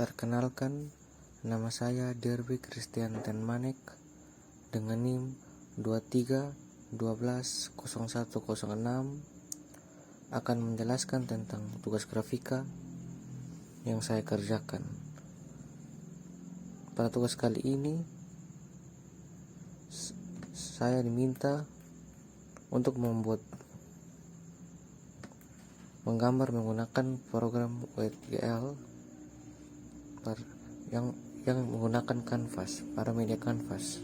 Perkenalkan, nama saya Derby Christian Tenmanek dengan NIM 23120106 akan menjelaskan tentang tugas grafika yang saya kerjakan. Pada tugas kali ini, saya diminta untuk menggambar menggunakan program WebGL yang menggunakan kanvas, para media kanvas.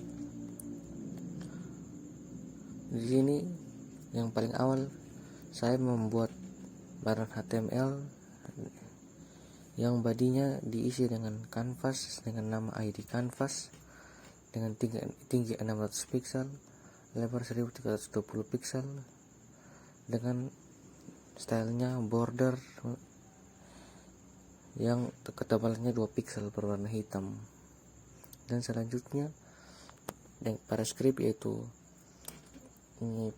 Di sini yang paling awal saya membuat barang HTML yang bodinya diisi dengan kanvas dengan nama ID kanvas dengan tinggi 600 pixel, lebar 1320 pixel dengan stylenya border yang ketebalannya 2 pixel berwarna hitam. Dan selanjutnya pada script, yaitu ini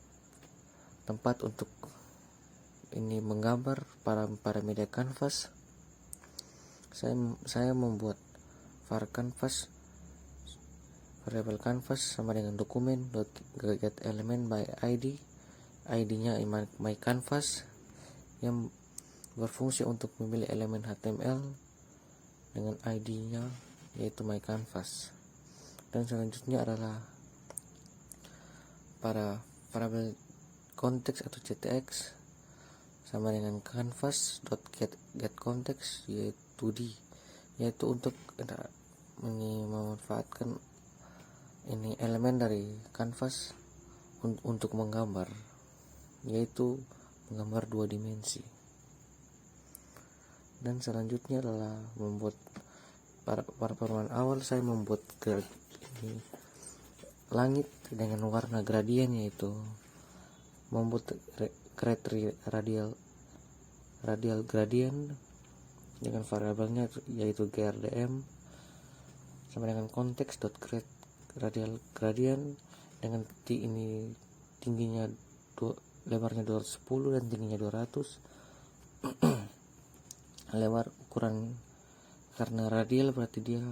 tempat untuk ini menggambar para media kanvas. Saya membuat var canvas, variable canvas sama dengan dokumen get element by ID-nya my canvas yang berfungsi untuk memilih elemen HTML dengan ID-nya yaitu my canvas. Dan selanjutnya adalah para variable context atau CTX sama dengan canvas.get context yaitu untuk memanfaatkan ini elemen dari canvas untuk menggambar, yaitu menggambar 2 dimensi. Dan selanjutnya adalah membuat para permulaan awal. Saya membuat ini langit dengan warna gradien, yaitu membuat radial gradien dengan variabelnya yaitu grdm sama dengan context.create radial gradient dengan ini tingginya lebarnya 210 dan tingginya 200. Lebar ukuran, karena radial berarti dia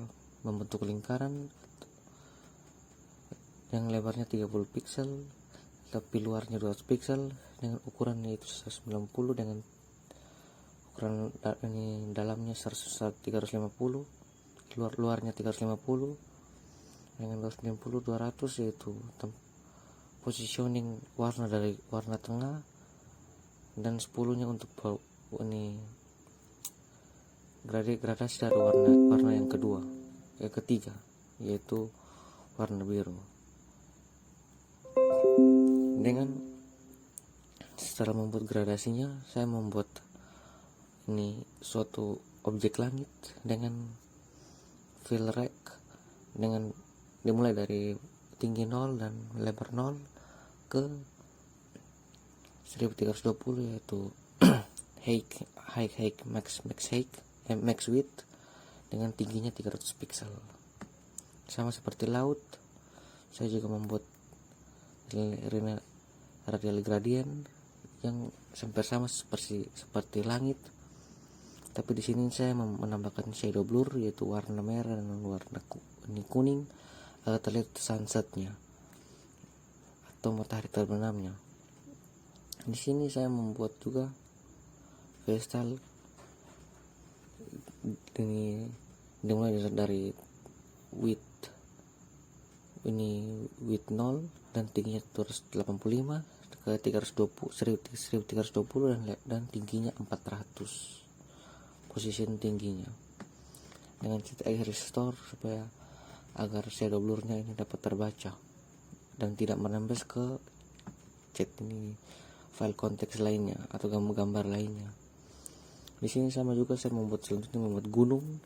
membentuk lingkaran yang lebarnya 30 pixel tapi luarnya 200 pixel dengan ukuran yaitu 190 dengan ukuran ini dalamnya 350, luarnya 350 dengan 260 200, yaitu positioning warna dari warna tengah dan 10-nya untuk ini gradasi dari warna yang ketiga yaitu warna biru. Dengan setelah membuat gradasinya, saya membuat ini suatu objek langit dengan fill rec dengan dimulai dari tinggi 0 dan lebar 0 ke 1320, yaitu height max width dengan tingginya 300 pixel. Sama seperti laut, saya juga membuat radial gradient yang hampir sama seperti langit, tapi di sini saya menambahkan shadow blur, yaitu warna merah dan warna kuning agar terlihat sunsetnya atau matahari terbenamnya. Di sini saya membuat juga style ini dimulai dari width 0 dan tingginya 285 ke 1320 dan tingginya 400, position tingginya dengan CTX restore supaya agar shadow blurnya ini dapat terbaca dan tidak menembus ke file konteks lainnya atau gambar lainnya. Di sini sama juga saya selanjutnya membuat gunung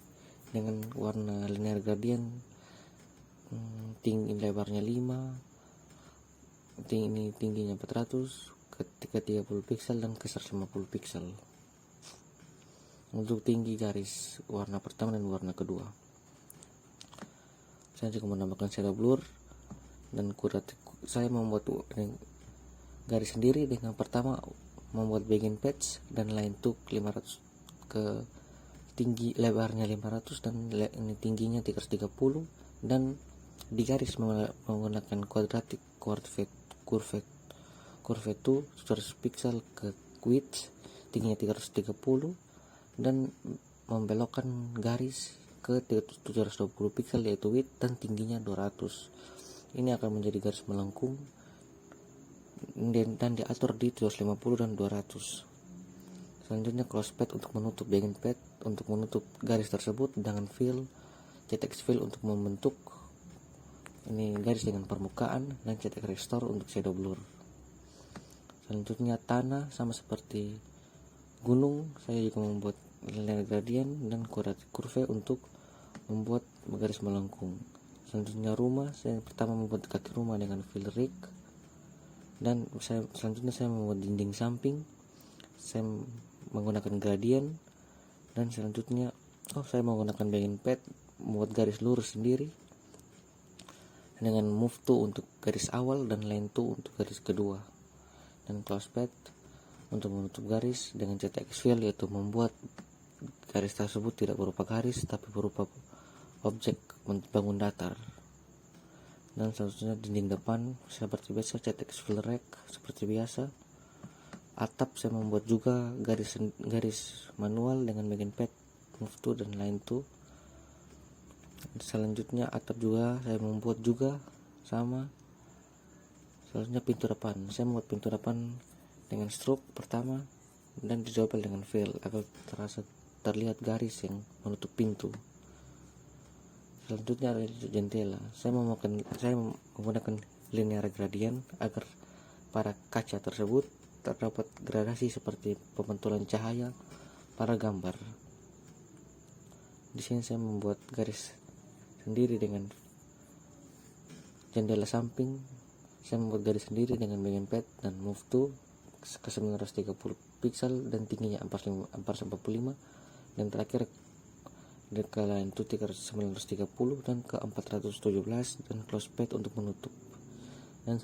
dengan warna linear gradient, tinggi lebarnya 5, tingginya 400 ke 30 pixel dan ke 150 pixel. Untuk tinggi garis warna pertama dan warna kedua, saya juga menambahkan shadow blur dan saya membuat garis sendiri dengan pertama membuat begin patch dan line to 500 ke tinggi lebarnya 500 dan ini tingginya 330, dan di garis menggunakan quadratic curve 200 pixel ke width tingginya 330 dan membelokkan garis ke 720 pixel yaitu width dan tingginya 200. Ini akan menjadi garis melengkung dan diatur di 250 dan 200. Selanjutnya close pad untuk menutup bagian pad, untuk menutup garis tersebut dengan fill, CTX fill untuk membentuk ini garis dengan permukaan, dan CTX restore untuk shadow blur. Selanjutnya tanah sama seperti gunung, saya juga membuat linear gradient dan quadratic curve untuk membuat garis melengkung. Selanjutnya rumah, saya pertama membuat kaki rumah dengan fill rig, dan selanjutnya saya membuat dinding samping, saya menggunakan gradient, dan selanjutnya saya menggunakan bagian pad membuat garis lurus sendiri dengan move to untuk garis awal dan line to untuk garis kedua, dan close pad untuk menutup garis dengan CTX fill, yaitu membuat garis tersebut tidak berupa garis tapi berupa objek bangun datar. Dan selanjutnya dinding depan seperti biasa CTX fill rack seperti biasa. Atap saya membuat juga garis manual dengan bagian pad move to dan line to. Selanjutnya atap juga saya membuat juga sama. Selanjutnya pintu depan, saya membuat pintu depan dengan stroke pertama dan dijobel dengan fill agar terlihat garis yang menutup pintu. Selanjutnya ada jendela, saya menggunakan linear gradient agar pada kaca tersebut terdapat gradasi seperti pembentulan cahaya pada gambar. Di sini saya membuat garis sendiri dengan jendela samping, saya membuat garis sendiri dengan bagian pad dan move to ke 930 pixel dan tingginya 445, dan terakhir ke line to 930 dan ke 417 dan close pad untuk menutup. Dan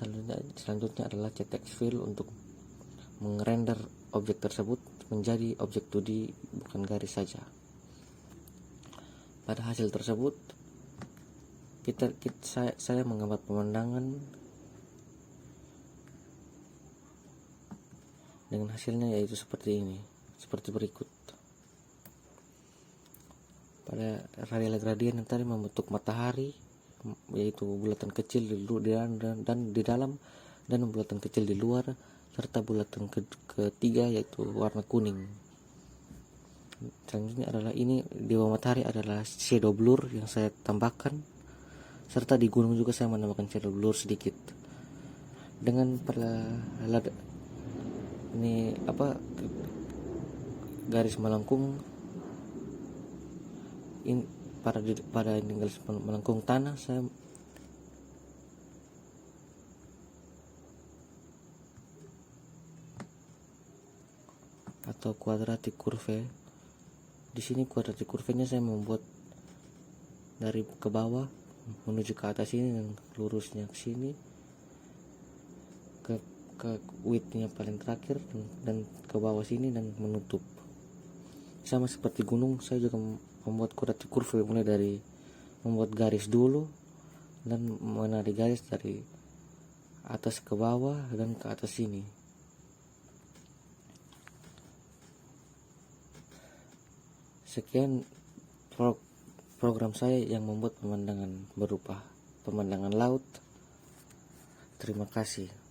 selanjutnya adalah CTX fill untuk mengrender objek tersebut menjadi objek 2D bukan garis saja. Pada hasil tersebut saya menggambar pemandangan dengan hasilnya yaitu seperti ini, seperti berikut. Pada radial gradient yang tadi membentuk matahari, yaitu bulatan kecil di dalam dan bulatan kecil di luar, serta bulatan ketiga yaitu warna kuning. Selanjutnya adalah ini di bawah matahari adalah shadow blur yang saya tambahkan, serta di gunung juga saya menambahkan shadow blur sedikit. Dengan garis melengkung pada garis melengkung tanah, saya atau quadratic curve. Di sini quadratic curve-nya saya membuat dari ke bawah menuju ke atas ini dan lurusnya ke sini ke width-nya paling terakhir dan ke bawah sini dan menutup. Sama seperti gunung, saya juga membuat quadratic curve mulai dari membuat garis dulu dan menarik garis dari atas ke bawah dan ke atas sini. Sekian program saya yang membuat pemandangan berupa pemandangan laut. Terima kasih.